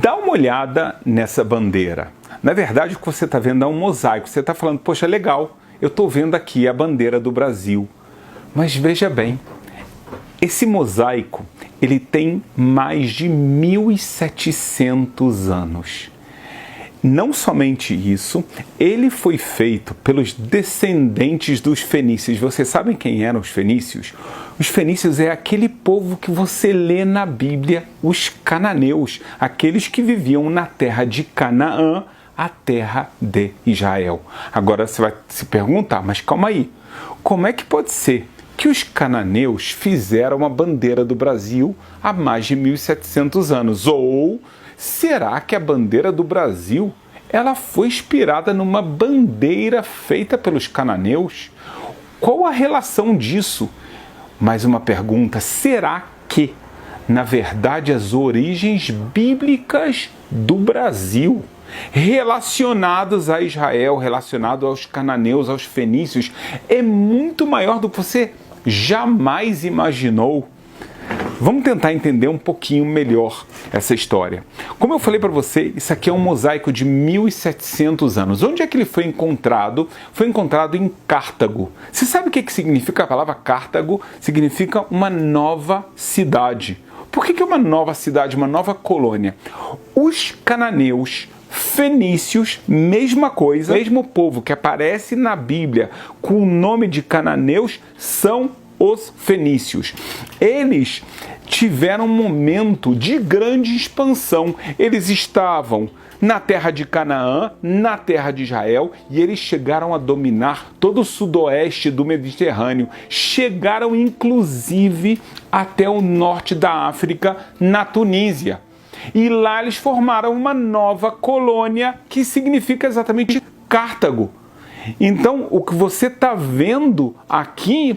Dá uma olhada nessa bandeira. Na verdade, o que você está vendo é um mosaico. Você está falando, poxa, legal, eu estou vendo aqui a bandeira do Brasil. Mas veja bem, esse mosaico, ele tem mais de 1.700 anos. Não somente isso, ele foi feito pelos descendentes dos fenícios. Vocês sabem quem eram os fenícios? Os fenícios é aquele povo que você lê na Bíblia, os cananeus, aqueles que viviam na terra de Canaã, a terra de Israel. Agora você vai se perguntar, mas calma aí, como é que pode ser que os cananeus fizeram a bandeira do Brasil há mais de 1.700 anos? Ou será que a bandeira do Brasil ela foi inspirada numa bandeira feita pelos cananeus? Qual a relação disso? Mais uma pergunta, será que, na verdade, as origens bíblicas do Brasil, relacionados a Israel, relacionado aos cananeus, aos fenícios, é muito maior do que você jamais imaginou? Vamos tentar entender um pouquinho melhor essa história. Como eu falei para você, isso aqui é um mosaico de 1.700 anos. Onde é que ele foi encontrado? Foi encontrado em Cartago. Você sabe o que significa a palavra Cartago? Significa uma nova cidade. Por que é uma nova cidade, uma nova colônia? Os cananeus, fenícios, mesma coisa, mesmo povo que aparece na Bíblia com o nome de cananeus, são os fenícios. Eles tiveram um momento de grande expansão. Eles estavam na terra de Canaã, na terra de Israel, e eles chegaram a dominar todo o sudoeste do Mediterrâneo. Chegaram inclusive até o norte da África, na Tunísia. E lá eles formaram uma nova colônia que significa exatamente Cartago. Então, o que você está vendo aqui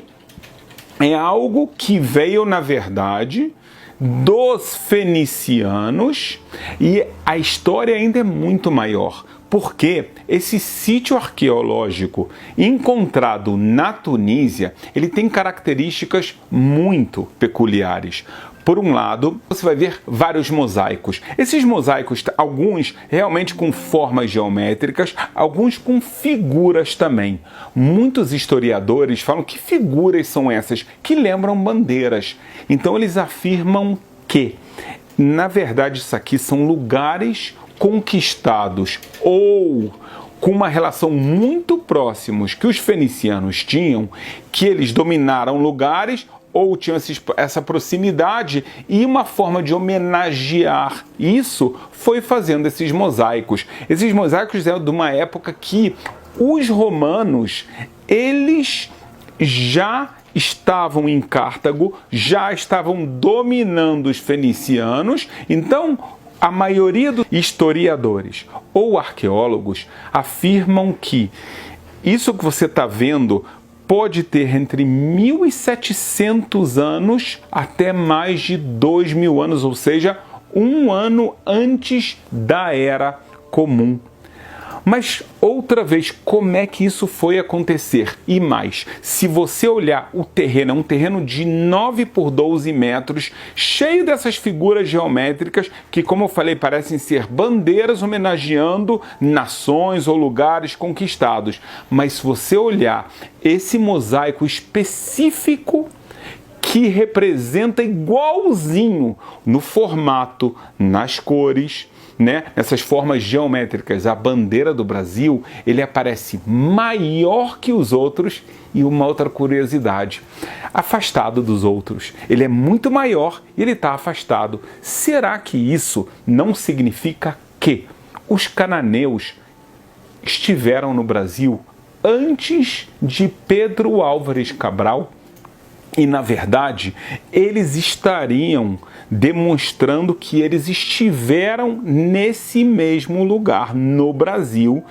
é algo que veio, na verdade, dos fenicianos, e a história ainda é muito maior, porque esse sítio arqueológico encontrado na Tunísia, ele tem características muito peculiares. Por um lado, você vai ver vários mosaicos. Esses mosaicos, alguns realmente com formas geométricas, alguns com figuras também. Muitos historiadores falam que figuras são essas, que lembram bandeiras. Então eles afirmam que, na verdade, isso aqui são lugares conquistados ou com uma relação muito próximos que os fenicianos tinham, que eles dominaram lugares ou tinham essa proximidade, e uma forma de homenagear isso foi fazendo esses mosaicos. Esses mosaicos é de uma época que os romanos, eles já estavam em Cartago, já estavam dominando os fenicianos. Então, a maioria dos historiadores ou arqueólogos afirmam que isso que você está vendo pode ter entre 1.700 anos até mais de 2.000 anos, ou seja, um ano antes da Era Comum. Mas, outra vez, como é que isso foi acontecer? E mais, se você olhar o terreno, é um terreno de 9 por 12 metros, cheio dessas figuras geométricas que, como eu falei, parecem ser bandeiras homenageando nações ou lugares conquistados. Mas se você olhar esse mosaico específico, que representa igualzinho no formato, nas cores, nessas formas geométricas, a bandeira do Brasil, ele aparece maior que os outros. E uma outra curiosidade, afastado dos outros. Ele é muito maior e ele está afastado. Será que isso não significa que os cananeus estiveram no Brasil antes de Pedro Álvares Cabral? E, na verdade, eles estariam demonstrando que eles estiveram nesse mesmo lugar, no Brasil.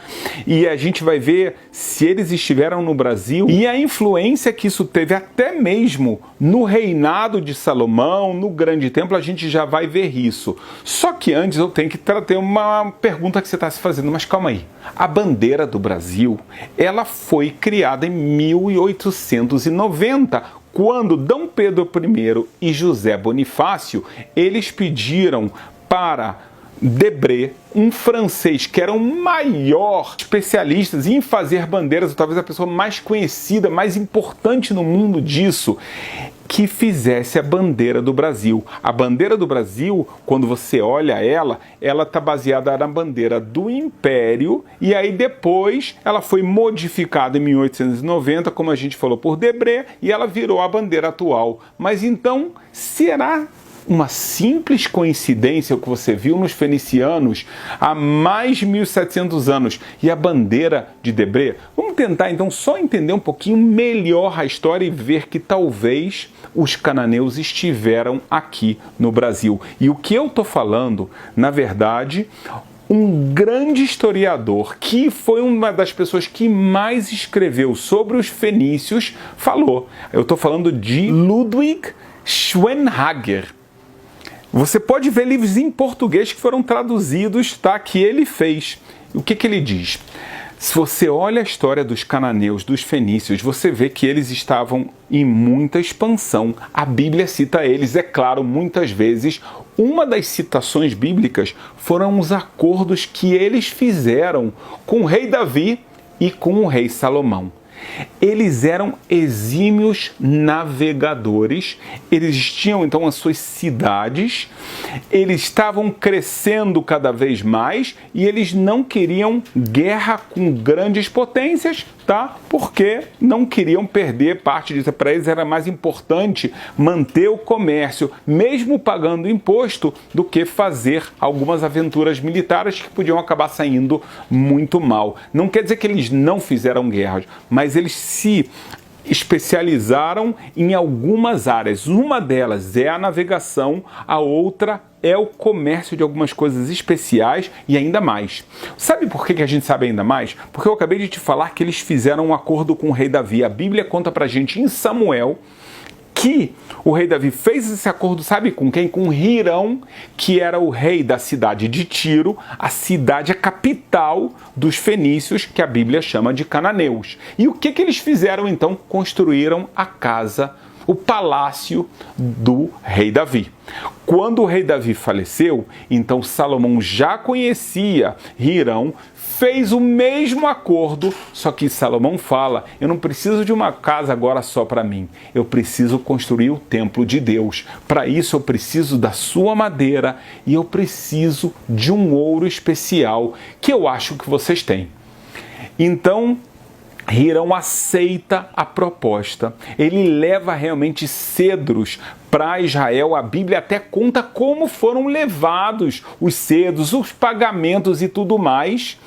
E a gente vai ver se eles estiveram no Brasil e a influência que isso teve até mesmo no reinado de Salomão, no Grande Templo. A gente já vai ver isso. Só que antes eu tenho que ter uma pergunta que você está se fazendo. Mas calma aí. A bandeira do Brasil, ela foi criada em 1890, quando D. Pedro I e José Bonifácio, eles pediram para Debré, um francês que era o maior especialista em fazer bandeiras, ou talvez a pessoa mais conhecida, mais importante no mundo disso, que fizesse a bandeira do Brasil. A bandeira do Brasil, quando você olha ela está baseada na bandeira do Império, e aí depois ela foi modificada em 1890, como a gente falou, por Debré, e ela virou a bandeira atual. Mas então, será uma simples coincidência o que você viu nos fenicianos há mais de 1700 anos e a bandeira de Debré? Vamos tentar então só entender um pouquinho melhor a história e ver que talvez os cananeus estiveram aqui no Brasil. E o que eu estou falando, na verdade, um grande historiador, que foi uma das pessoas que mais escreveu sobre os fenícios, falou. Eu estou falando de Ludwig Schwenhager. Você pode ver livros em português que foram traduzidos, tá? Que ele fez. O que ele diz? Se você olha a história dos cananeus, dos fenícios, você vê que eles estavam em muita expansão. A Bíblia cita eles, é claro, muitas vezes. Uma das citações bíblicas foram os acordos que eles fizeram com o rei Davi e com o rei Salomão. Eles eram exímios navegadores, eles tinham então as suas cidades, eles estavam crescendo cada vez mais e eles não queriam guerra com grandes potências, tá? Porque não queriam perder parte disso. Para eles era mais importante manter o comércio, mesmo pagando imposto, do que fazer algumas aventuras militares que podiam acabar saindo muito mal. Não quer dizer que eles não fizeram guerras, mas eles se especializaram em algumas áreas. Uma delas é a navegação, a outra é o comércio de algumas coisas especiais e ainda mais. Sabe por que a gente sabe ainda mais? Porque eu acabei de te falar que eles fizeram um acordo com o rei Davi. A Bíblia conta pra gente em Samuel que o rei Davi fez esse acordo, sabe com quem? Com Hirão, que era o rei da cidade de Tiro, a cidade, a capital dos fenícios, que a Bíblia chama de cananeus. E o que eles fizeram então? Construíram a casa, o palácio do rei Davi. Quando o rei Davi faleceu, então Salomão já conhecia Hirão, fez o mesmo acordo, só que Salomão fala, eu não preciso de uma casa agora só para mim, eu preciso construir o templo de Deus. Para isso eu preciso da sua madeira e eu preciso de um ouro especial que eu acho que vocês têm. Então, Hirão aceita a proposta. Ele leva realmente cedros para Israel. A Bíblia até conta como foram levados os cedros, os pagamentos e tudo mais.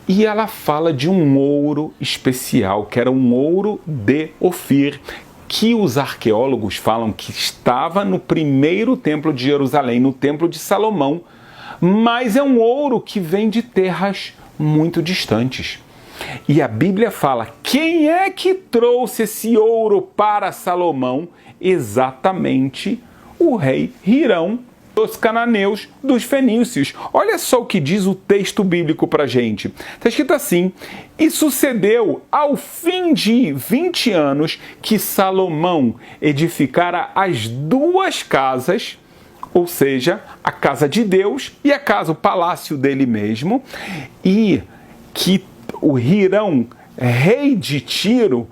E ela fala de um ouro especial, que era um ouro de Ofir, que os arqueólogos falam que estava no primeiro templo de Jerusalém, no templo de Salomão, mas é um ouro que vem de terras muito distantes. E a Bíblia fala, quem é que trouxe esse ouro para Salomão? Exatamente o rei Hirão, dos cananeus, dos fenícios. Olha só o que diz o texto bíblico para a gente. Está escrito assim, e sucedeu ao fim de 20 anos que Salomão edificara as duas casas, ou seja, a casa de Deus e a casa, o palácio dele mesmo, e que o Hirão, rei de Tiro,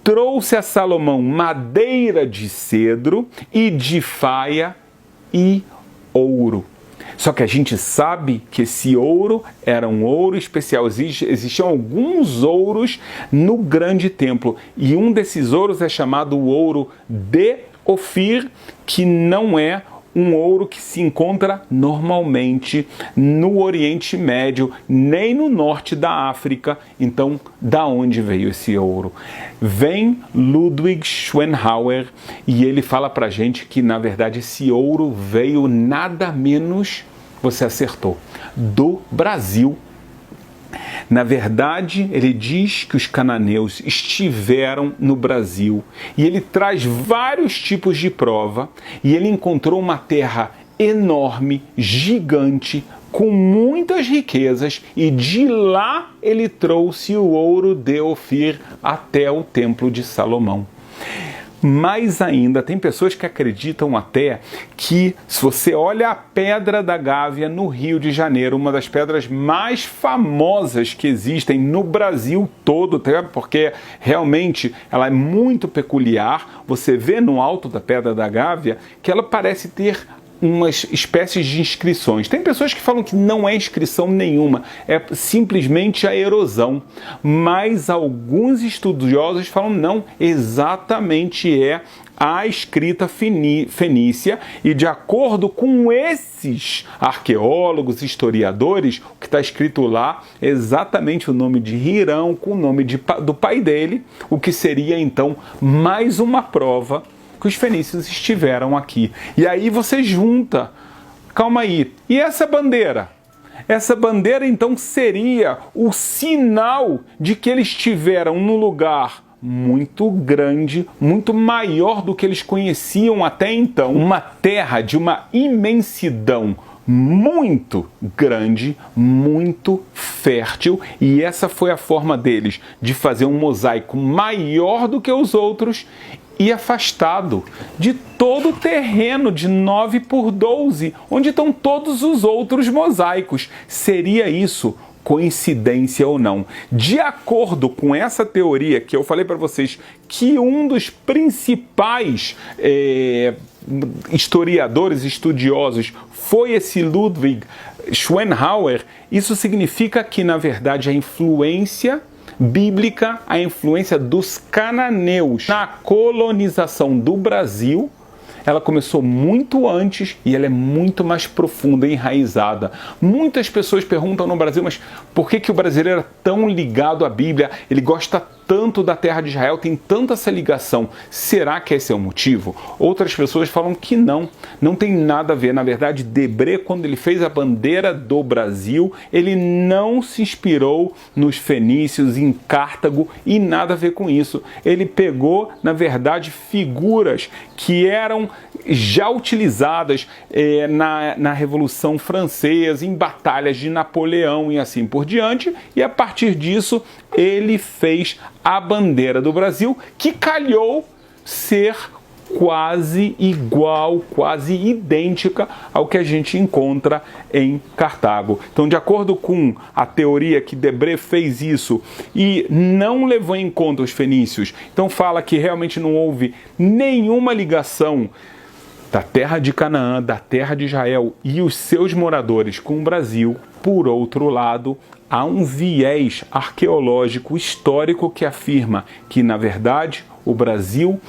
trouxe a Salomão madeira de cedro e de faia e ouro. Só que a gente sabe que esse ouro era um ouro especial. Existiam alguns ouros no grande templo. E um desses ouros é chamado o ouro de Ofir, que não é um ouro que se encontra normalmente no Oriente Médio, nem no norte da África. Então, da onde veio esse ouro? Vem Ludwig Schwenhager e ele fala pra gente que, na verdade, esse ouro veio nada menos, você acertou, do Brasil. Na verdade, ele diz que os cananeus estiveram no Brasil e ele traz vários tipos de prova e ele encontrou uma terra enorme, gigante, com muitas riquezas e de lá ele trouxe o ouro de Ofir até o templo de Salomão. Mais ainda, tem pessoas que acreditam até que, se você olha a Pedra da Gávea no Rio de Janeiro, uma das pedras mais famosas que existem no Brasil todo, até porque realmente ela é muito peculiar, você vê no alto da Pedra da Gávea que ela parece ter umas espécies de inscrições. Tem pessoas que falam que não é inscrição nenhuma, é simplesmente a erosão. Mas alguns estudiosos falam não, exatamente é a escrita fenícia, e de acordo com esses arqueólogos, historiadores, o que está escrito lá é exatamente o nome de Hirão com o nome do pai dele, o que seria então mais uma prova que os fenícios estiveram aqui. E aí você junta, calma aí, e essa bandeira? Essa bandeira então seria o sinal de que eles estiveram num lugar muito grande, muito maior do que eles conheciam até então. Uma terra de uma imensidão muito grande, muito fértil, e essa foi a forma deles de fazer um mosaico maior do que os outros e afastado de todo o terreno de 9 por 12, onde estão todos os outros mosaicos. Seria isso coincidência ou não? De acordo com essa teoria que eu falei para vocês, que um dos principais historiadores, estudiosos, foi esse Ludwig Schwenhauer, isso significa que, na verdade, a influência bíblica, a influência dos cananeus na colonização do Brasil, ela começou muito antes e ela é muito mais profunda e enraizada. Muitas pessoas perguntam no Brasil, mas por que o brasileiro é tão ligado à Bíblia? Ele gosta tanto da terra de Israel, tem tanta essa ligação. Será que esse é o motivo? Outras pessoas falam que não tem nada a ver. Na verdade, Debré, quando ele fez a bandeira do Brasil, ele não se inspirou nos fenícios, em Cartago, e nada a ver com isso. Ele pegou, na verdade, figuras que eram já utilizadas na Revolução Francesa, em batalhas de Napoleão e assim por diante, e a partir disso ele fez a bandeira do Brasil, que calhou ser quase igual, quase idêntica ao que a gente encontra em Cartago. Então, de acordo com a teoria que Debré fez isso e não levou em conta os fenícios, então fala que realmente não houve nenhuma ligação da terra de Canaã, da terra de Israel e os seus moradores com o Brasil. Por outro lado, há um viés arqueológico histórico que afirma que, na verdade, o Brasil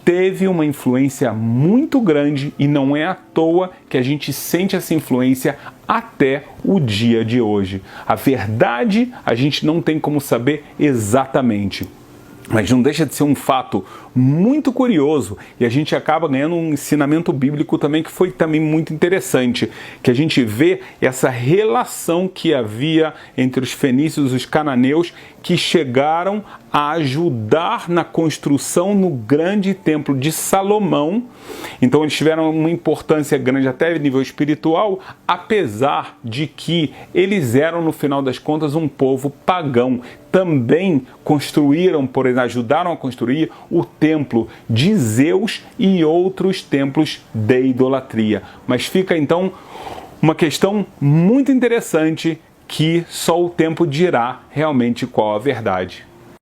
teve uma influência muito grande e não é à toa que a gente sente essa influência até o dia de hoje. A verdade, a gente não tem como saber exatamente, mas não deixa de ser um fato muito curioso, e a gente acaba ganhando um ensinamento bíblico também que foi também muito interessante, que a gente vê essa relação que havia entre os fenícios e os cananeus, que chegaram a ajudar na construção no grande templo de Salomão. Então eles tiveram uma importância grande até a nível espiritual, apesar de que eles eram, no final das contas, um povo pagão. Também construíram, por exemplo, ajudaram a construir o templo de Zeus e outros templos de idolatria. Mas fica então uma questão muito interessante que só o tempo dirá realmente qual a verdade.